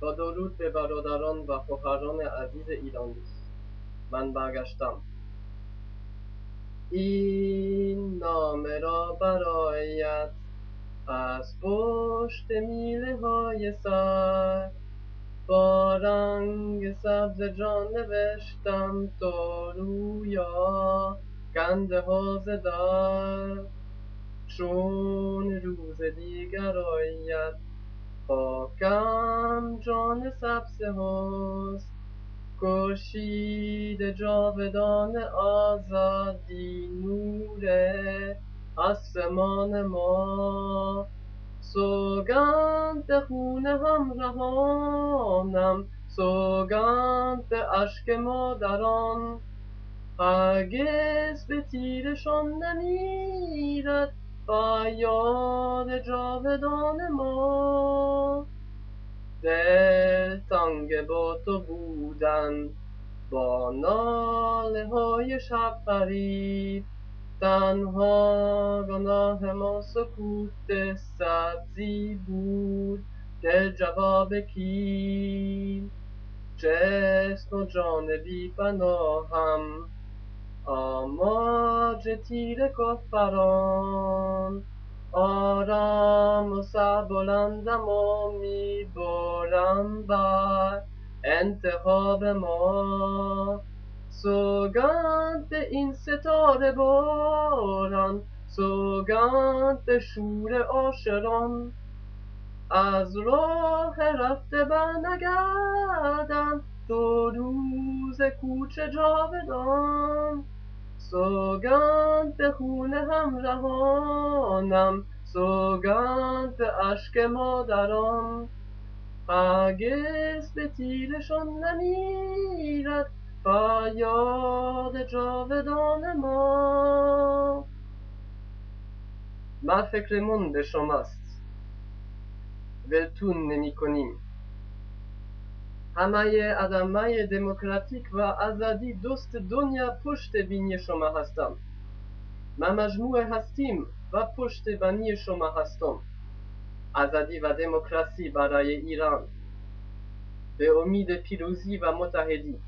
با درود به برادران و خواهران عزیز ایران دوست، من برگشتم. این نامه را برایت از پشت میله های سر با رنگ سبز جان نوشتم تو رویا گنده ها ز در، چون روز دیگر آید خاکم جان سبز حسن خورشید جاودان آزادی نور آسمان ما، سوگند خون همرهانم، سوگند به اشک مادران، هرگز به تیرشان نمیرد فریاد جاودان ما. دل تنگ با تو بودن با ناله های شب پریب، تنها گناه ما سکوت سبزی بود، دل جواب کی؟ جسم و جان بی پناهم آماج تیر کافران، آرام و سربلندم و میبرم بر انتخاب ما، سوگند به این ستاره باران، سوگند به شور عاشقان، از راه رفته برنگردم تو روز کوچه جاودان، سوگند به خون همرهانم، سوگند به اشک مادران، هرگز به تیرشان نمیرد فریاد جاودان ما. من فکرمون به شماست، ولتون نمی کنیم. همه آدمای دموکراتیک و آزادی دوست دنیا پشت بینی شما هستم. ما مجموعه هستیم و پشت بینی شما هستم. آزادی و دموکراسی برای ایران، به امید پیروزی و متحدی.